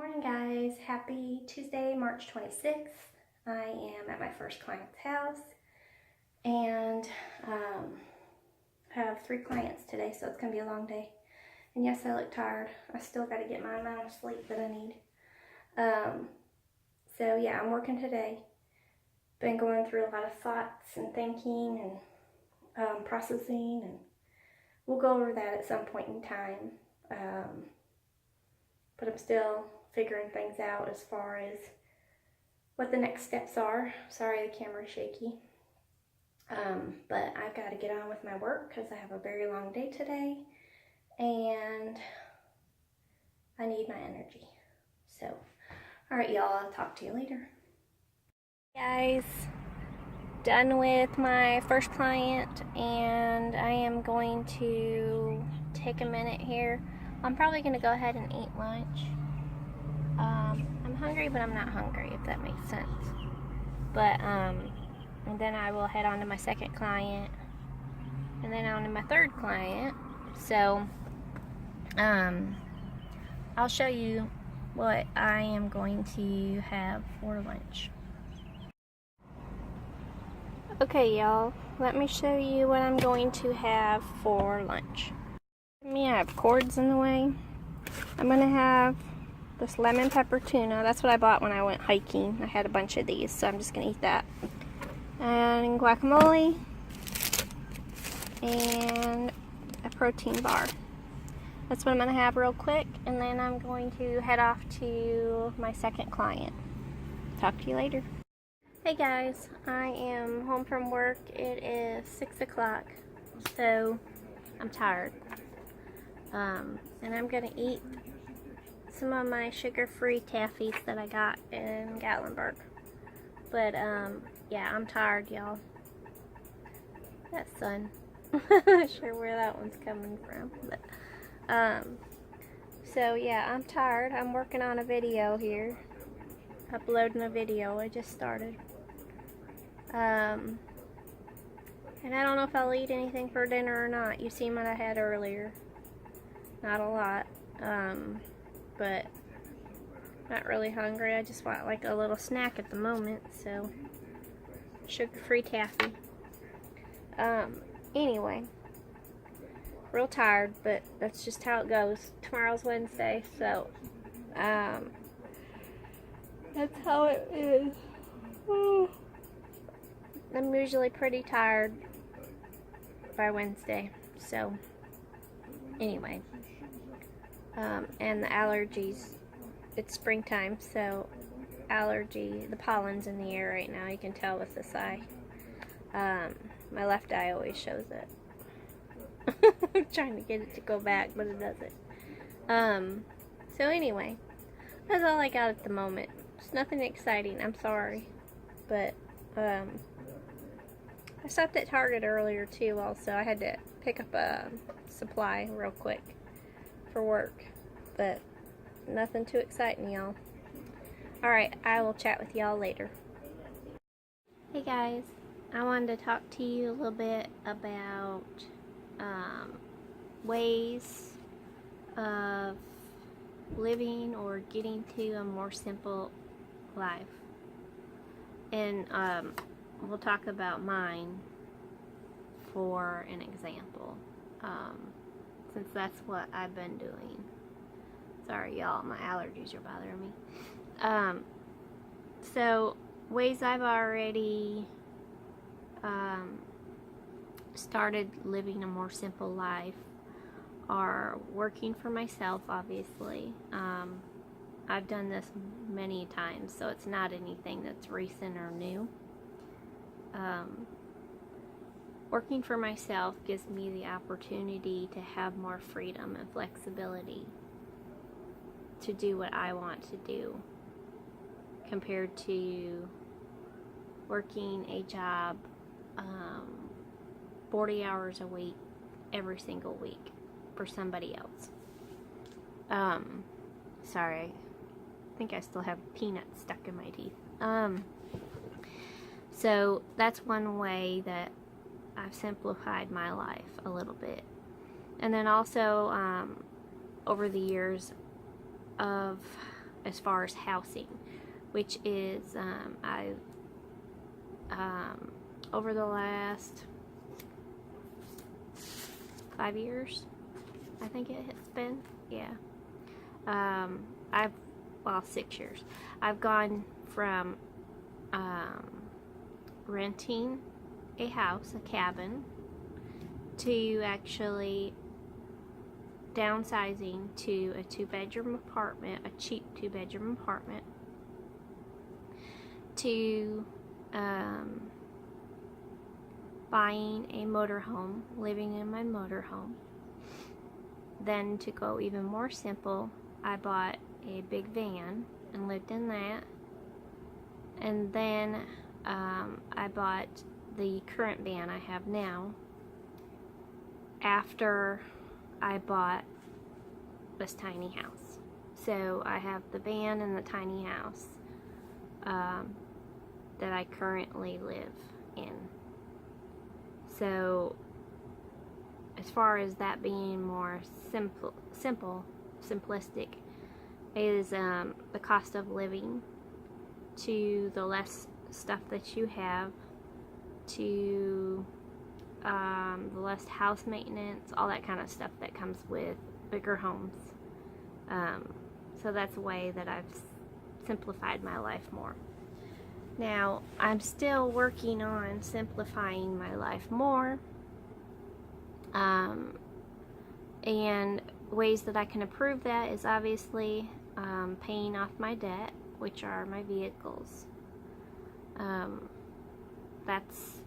Morning guys, happy Tuesday, March 26th. I am at my first client's house and have 3 clients today, so it's going to be a long day. And yes, I look tired. I still got to get my amount of sleep that I need. So yeah, I'm working today. Been going through a lot of thoughts and thinking and processing, and we'll go over that at some point in time. But I'm still figuring things out as far as what the next steps are. Sorry the camera's shaky. But I've got to get on with my work because I have a very long day today and I need my energy. So, alright y'all, I'll talk to you later. Guys, done with my first client and I am going to take a minute here. I'm probably going to go ahead and eat lunch. I'm hungry, but I'm not hungry, if that makes sense. But, and then I will head on to my second client, and then on to my third client. So, I'll show you what I am going to have for lunch. Okay, y'all, let me show you what I'm going to have for lunch. I have cords in the way. I'm gonna have this lemon pepper tuna. That's what I bought when I went hiking. I had a bunch of these, so I'm just gonna eat that. And guacamole and a protein bar. That's what I'm gonna have real quick, and then I'm going to head off to my second client. Talk to you later. Hey guys, I am home from work. It is 6 o'clock, so I'm tired. And I'm gonna eat some of my sugar-free taffies that I got in Gatlinburg. But yeah, I'm tired, y'all. That sun. Not sure where that one's coming from, but so yeah, I'm tired. I'm working on a video here, uploading a video. I just started. And I don't know if I'll eat anything for dinner or not. You've seen what I had earlier. Not a lot, but not really hungry. I just want like a little snack at the moment, so sugar-free taffy. Anyway, real tired, but that's just how it goes. Tomorrow's Wednesday, so that's how it is. I'm usually pretty tired by Wednesday, so anyway. And the allergies, it's springtime, so the pollen's in the air right now. You can tell with this eye. My left eye always shows it. I'm trying to get it to go back, but it doesn't. So anyway, that's all I got at the moment. It's nothing exciting, I'm sorry. But, I stopped at Target earlier too also. I had to pick up a supply real quick for work, but nothing too exciting, y'all. Alright, I will chat with y'all later. Hey guys, I wanted to talk to you a little bit about ways of living or getting to a more simple life. And we'll talk about mine for an example. Since that's what I've been doing. Sorry y'all, my allergies are bothering me. So ways I've already started living a more simple life are working for myself, obviously. I've done this many times, so it's not anything that's recent or new. Working for myself gives me the opportunity to have more freedom and flexibility to do what I want to do compared to working a job 40 hours a week every single week for somebody else. Sorry, I think I still have peanuts stuck in my teeth. So that's one way that I've simplified my life a little bit. And then also over the years of as far as housing, which is I've over the last 5 years, I think it has been, yeah. Well, 6 years. I've gone from renting a house, a cabin, to actually downsizing to a 2-bedroom apartment, a cheap 2-bedroom apartment, to buying a motorhome, living in my motorhome. Then, to go even more simple, I bought a big van and lived in that. And then I bought the current van I have now after I bought this tiny house. So I have the van and the tiny house that I currently live in. So as far as that being more simplistic, is the cost of living, to the less stuff that you have, to the less house maintenance, all that kind of stuff that comes with bigger homes. So that's a way that I've simplified my life more. Now, I'm still working on simplifying my life more, and ways that I can improve that is obviously paying off my debt, which are my vehicles. That's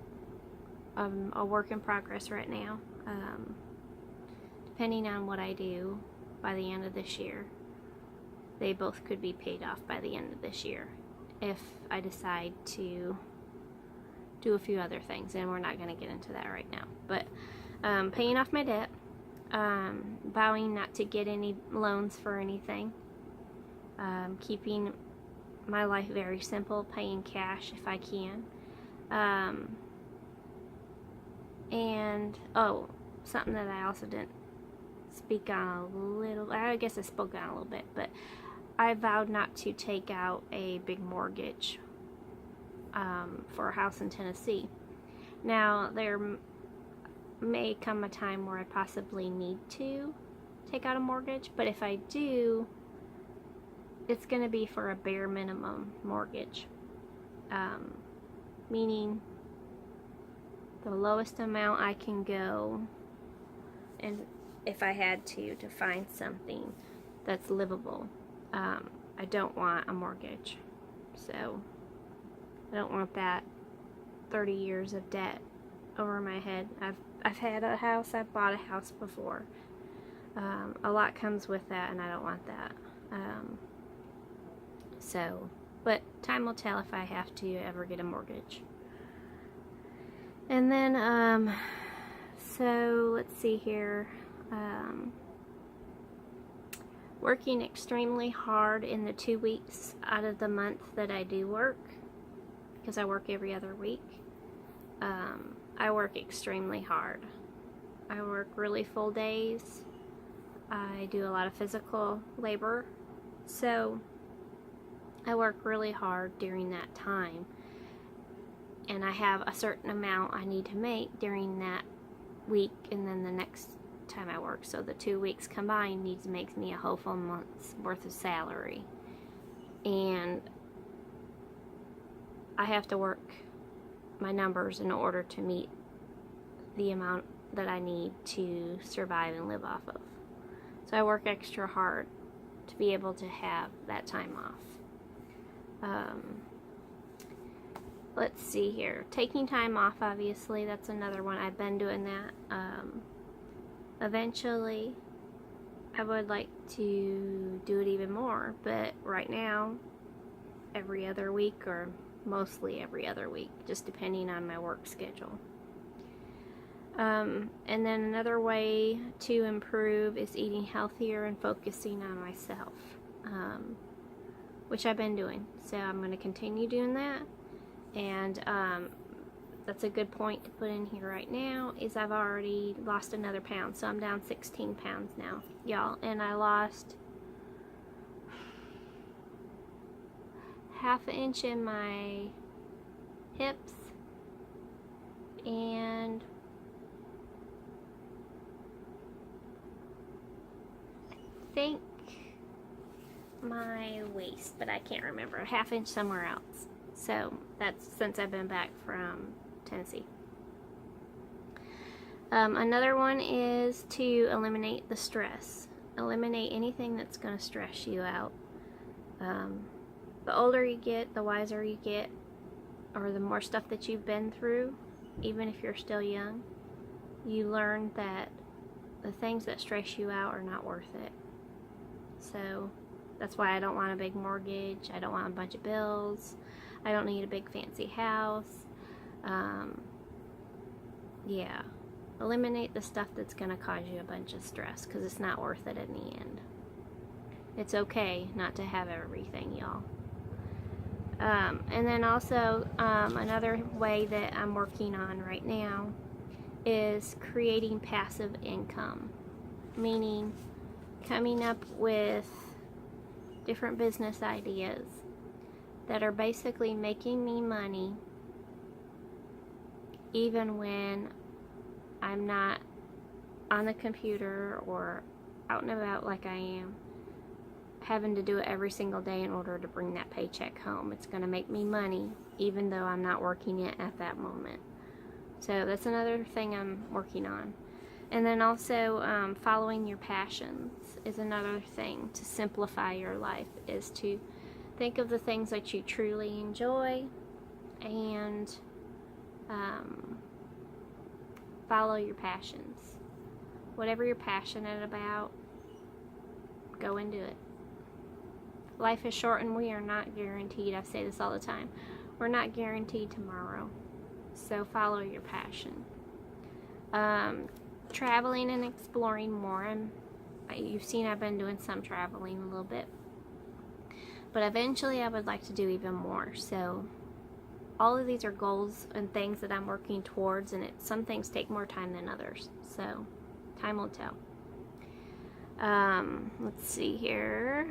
a work in progress right now. Depending on what I do by the end of this year, they both could be paid off by the end of this year if I decide to do a few other things, and we're not going to get into that right now. But paying off my debt, vowing not to get any loans for anything, keeping my life very simple, paying cash if I can, and something that I also didn't speak on a little, I guess I spoke on a little bit, but I vowed not to take out a big mortgage for a house in Tennessee. Now, there may come a time where I possibly need to take out a mortgage, but if I do, it's going to be for a bare minimum mortgage, meaning the lowest amount I can go, and if I had to find something that's livable. I don't want a mortgage, so I don't want that 30 years of debt over my head. I've had a house, I've bought a house before. A lot comes with that, and I don't want that. But time will tell if I have to ever get a mortgage. And then, so let's see here. Working extremely hard in the 2 weeks out of the month that I do work, because I work every other week. I work extremely hard. I work really full days. I do a lot of physical labor, so I work really hard during that time, and I have a certain amount I need to make during that week, and then the next time I work. So the 2 weeks combined makes me a whole full month's worth of salary, and I have to work my numbers in order to meet the amount that I need to survive and live off of. So I work extra hard to be able to have that time off. Let's see here. Taking time off, obviously, that's another one. I've been doing that. Eventually, I would like to do it even more, but right now, every other week, or mostly every other week, just depending on my work schedule. And then another way to improve is eating healthier and focusing on myself, which I've been doing. So I'm going to continue doing that. And that's a good point to put in here right now, is I've already lost another pound. So I'm down 16 pounds now, y'all. And I lost 1/2 inch in my hips, and I think my waist, but I can't remember. 1/2 inch somewhere else. So that's since I've been back from Tennessee. Another one is to eliminate the stress. Eliminate anything that's going to stress you out. The older you get, the wiser you get, or the more stuff that you've been through, even if you're still young, you learn that the things that stress you out are not worth it. So that's why I don't want a big mortgage. I don't want a bunch of bills. I don't need a big fancy house. Yeah. Eliminate the stuff that's going to cause you a bunch of stress, because it's not worth it in the end. It's okay not to have everything, y'all. And then also, another way that I'm working on right now is creating passive income. Meaning, coming up with different business ideas that are basically making me money even when I'm not on the computer or out and about like I am, having to do it every single day in order to bring that paycheck home. It's going to make me money even though I'm not working it at that moment. So that's another thing I'm working on. And then also following your passions is another thing to simplify your life, is to think of the things that you truly enjoy and follow your passions. Whatever you're passionate about, go and do it. Life is short and we are not guaranteed. I say this all the time. We're not guaranteed tomorrow. So follow your passion. Traveling and exploring more. You've seen I've been doing some traveling a little bit. But eventually I would like to do even more. So all of these are goals and things that I'm working towards, and some things take more time than others. So time will tell. Let's see here.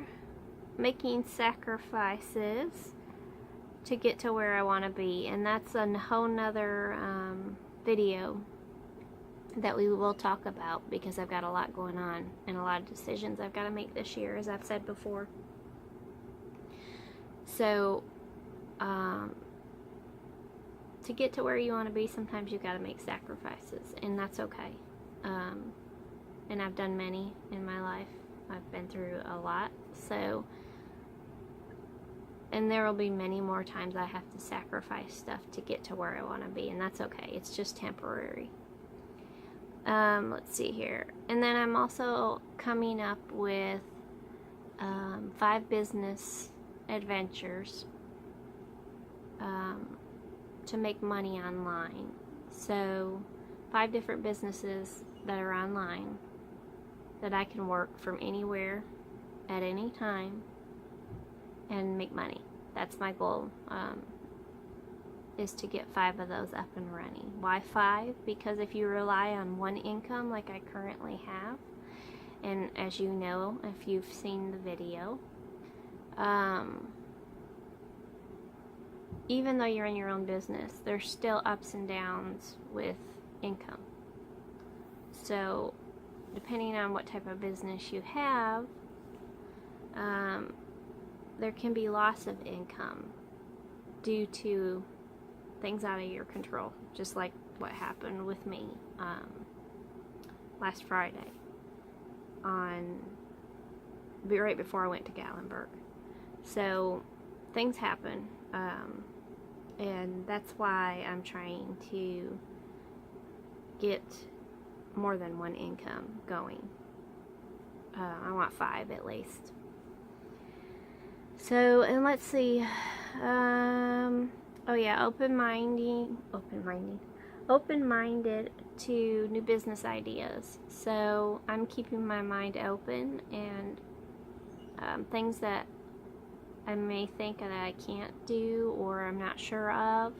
Making sacrifices to get to where I want to be, and that's a whole nother video that we will talk about, because I've got a lot going on and a lot of decisions I've got to make this year, as I've said before. So to get to where you want to be, sometimes you've got to make sacrifices, and that's okay. And I've done many in my life. I've been through a lot. So, and there will be many more times I have to sacrifice stuff to get to where I want to be, and that's okay. It's just temporary. Let's see here. And then I'm also coming up with 5 business adventures to make money online. So 5 different businesses that are online that I can work from anywhere at any time and make money. That's my goal, is to get 5 of those up and running. Why 5? Because if you rely on one income like I currently have, and as you know, if you've seen the video, even though you're in your own business, there's still ups and downs with income. So depending on what type of business you have, there can be loss of income due to things out of your control, just like what happened with me last Friday, right before I went to Gatlinburg. So things happen, and that's why I'm trying to get more than one income going. I want 5 at least. So, and let's see. Oh yeah, open-minded to new business ideas. So I'm keeping my mind open, and things that I may think that I can't do or I'm not sure of,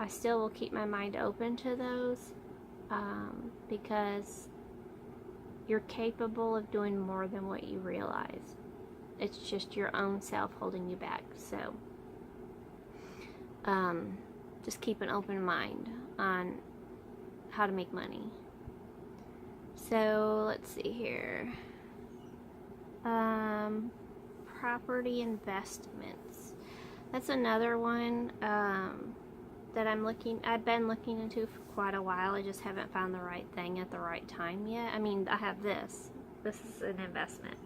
I still will keep my mind open to those, because you're capable of doing more than what you realize. It's just your own self holding you back. So just keep an open mind on how to make money. So let's see here. Property investments. That's another one that I've been looking into for quite a while. I just haven't found the right thing at the right time yet. I mean, I have this. This is an investment.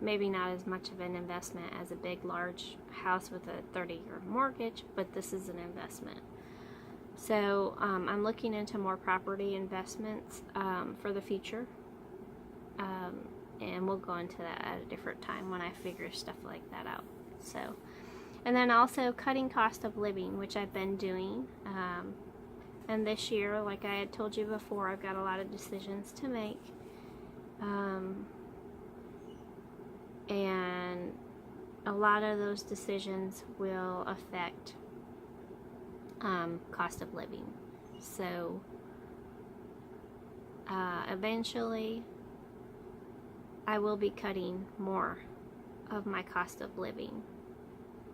Maybe not as much of an investment as a big, large house with a 30-year mortgage, but this is an investment. So I'm looking into more property investments for the future. And we'll go into that at a different time when I figure stuff like that out. So, and then also cutting cost of living, which I've been doing. And this year, like I had told you before, I've got a lot of decisions to make. And a lot of those decisions will affect cost of living. So eventually I will be cutting more of my cost of living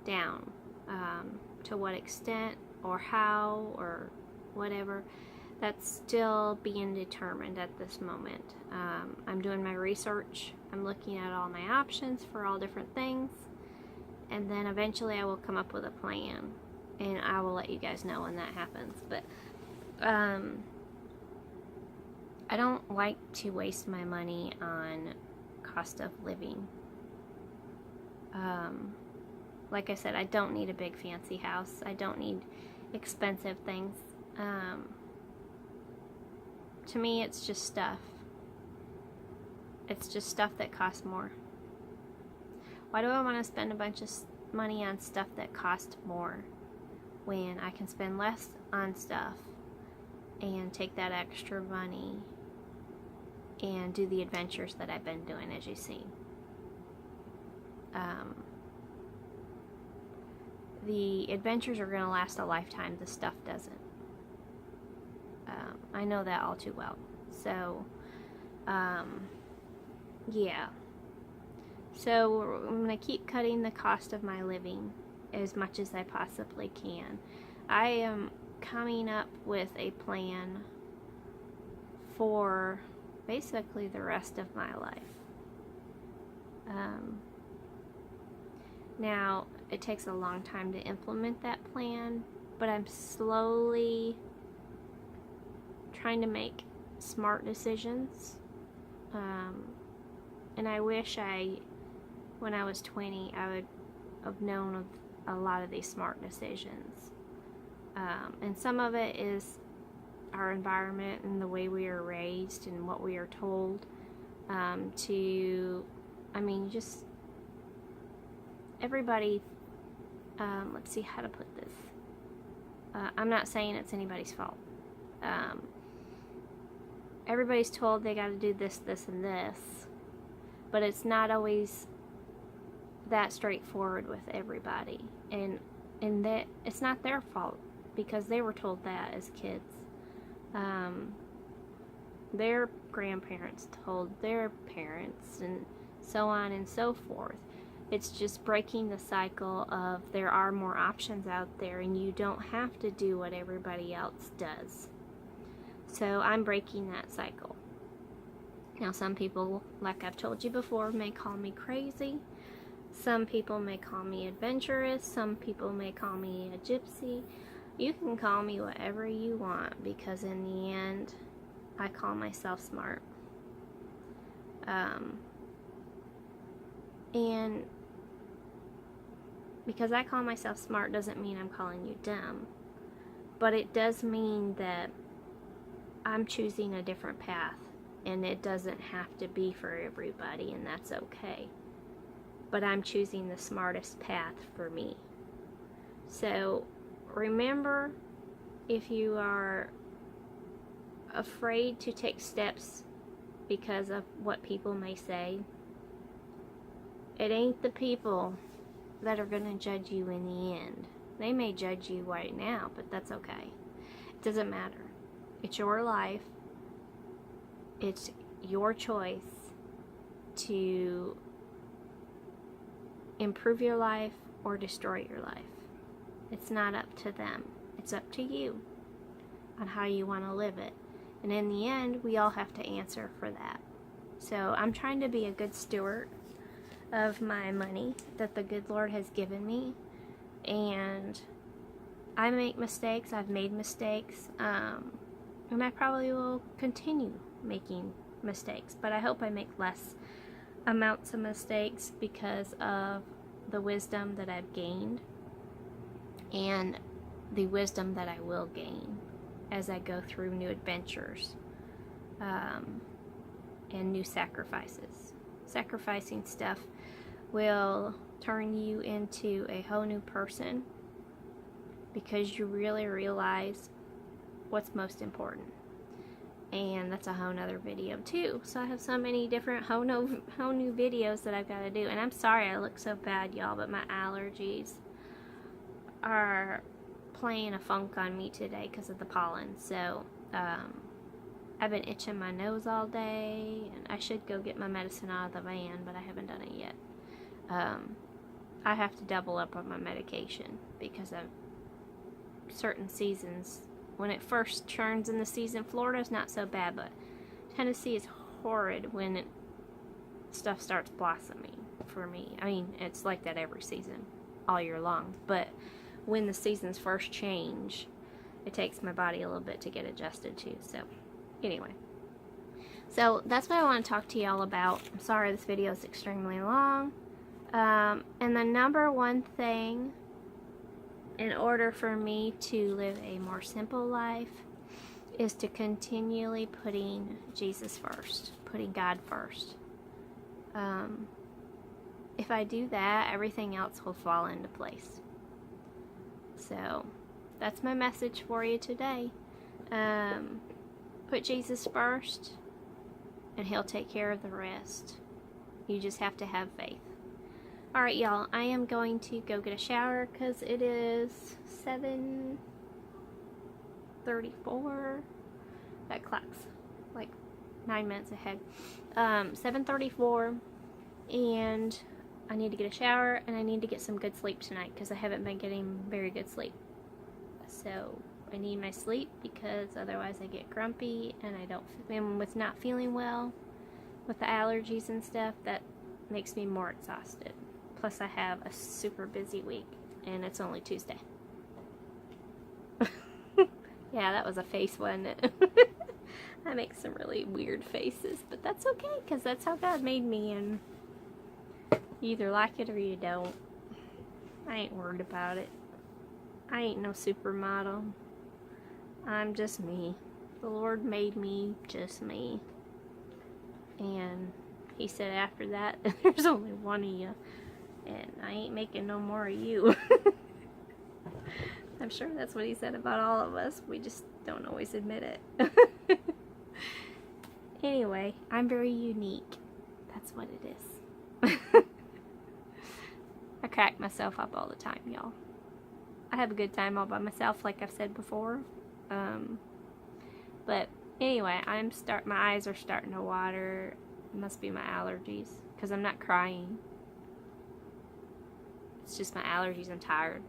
down. To what extent or how or whatever, that's still being determined at this moment. I'm doing my research. I'm looking at all my options for all different things, and then eventually I will come up with a plan, and I will let you guys know when that happens. But I don't like to waste my money on cost of living. Like I said, I don't need a big fancy house. I don't need expensive things. To me, it's just stuff. It's just stuff that costs more. Why do I want to spend a bunch of money on stuff that costs more when I can spend less on stuff and take that extra money and do the adventures that I've been doing, as you see. The adventures are going to last a lifetime. The stuff doesn't. I know that all too well. So, yeah. So I'm going to keep cutting the cost of my living as much as I possibly can. I am coming up with a plan for basically the rest of my life. Now, it takes a long time to implement that plan, but I'm slowly trying to make smart decisions. And I wish when I was 20, I would have known of a lot of these smart decisions. And some of it is our environment and the way we are raised and what we are told just everybody, let's see how to put this. I'm not saying it's anybody's fault. Everybody's told they got to do this, this, and this, but it's not always that straightforward with everybody, and that it's not their fault because they were told that as kids. Their grandparents told their parents, and so on and so forth. It's just breaking the cycle of there are more options out there and you don't have to do what everybody else does. So I'm breaking that cycle. Now some people, like I've told you before, may call me crazy. Some people may call me adventurous. Some people may call me a gypsy. You can call me whatever you want, because in the end, I call myself smart. And because I call myself smart doesn't mean I'm calling you dumb. But it does mean that I'm choosing a different path. And it doesn't have to be for everybody, and that's okay. But I'm choosing the smartest path for me. So remember, if you are afraid to take steps because of what people may say, it ain't the people that are going to judge you in the end. They may judge you right now, but that's okay. It doesn't matter. It's your life. It's your choice to improve your life or destroy your life. It's not up to them. It's up to you on how you want to live it. And in the end, we all have to answer for that. So I'm trying to be a good steward of my money that the good Lord has given me. And I make mistakes. I've made mistakes. And I probably will continue making mistakes. But I hope I make less amounts of mistakes because of the wisdom that I've gained and the wisdom that I will gain as I go through new adventures and new sacrifices. Sacrificing stuff will turn you into a whole new person because you really realize what's most important. And that's a whole nother video too. So I have so many different whole new videos that I've got to do. And I'm sorry I look so bad, y'all, but my allergies are playing a funk on me today because of the pollen. So I've been itching my nose all day, and I should go get my medicine out of the van, but I haven't done it yet. I have to double up on my medication because of certain seasons. When it first turns in the season, Florida's not so bad, but Tennessee is horrid when stuff starts blossoming for me. I mean, it's like that every season, all year long. But when the seasons first change, it takes my body a little bit to get adjusted to. So, anyway. So, that's what I want to talk to y'all about. I'm sorry this video is extremely long. And the number one thing in order for me to live a more simple life is to continually putting Jesus first, putting God first. If I do that, everything else will fall into place. So that's my message for you today. Put Jesus first and He'll take care of the rest. You just have to have faith. Alright, y'all, I am going to go get a shower because it is 7:34. That clock's like 9 minutes ahead. 7:34, and I need to get a shower and I need to get some good sleep tonight because I haven't been getting very good sleep. So I need my sleep because otherwise I get grumpy and and with not feeling well, with the allergies and stuff, that makes me more exhausted. Plus I have a super busy week and it's only Tuesday. Yeah, that was a face, wasn't it? I make some really weird faces, but that's okay because that's how God made me, and you either like it or you don't. I ain't worried about it. I ain't no supermodel. I'm just me. The Lord made me just me. And He said after that, there's only one of you. And I ain't making no more of you. I'm sure that's what He said about all of us. We just don't always admit it. Anyway, I'm very unique. That's what it is. I crack myself up all the time, y'all. I have a good time all by myself, like I've said before. But anyway, my eyes are starting to water. It must be my allergies, because I'm not crying. It's just my allergies. I'm tired.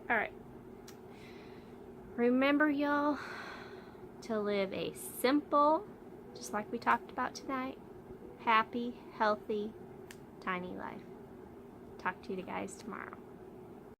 Alright. Remember, y'all, to live a simple, just like we talked about tonight, happy, healthy, tiny life. Talk to you guys tomorrow.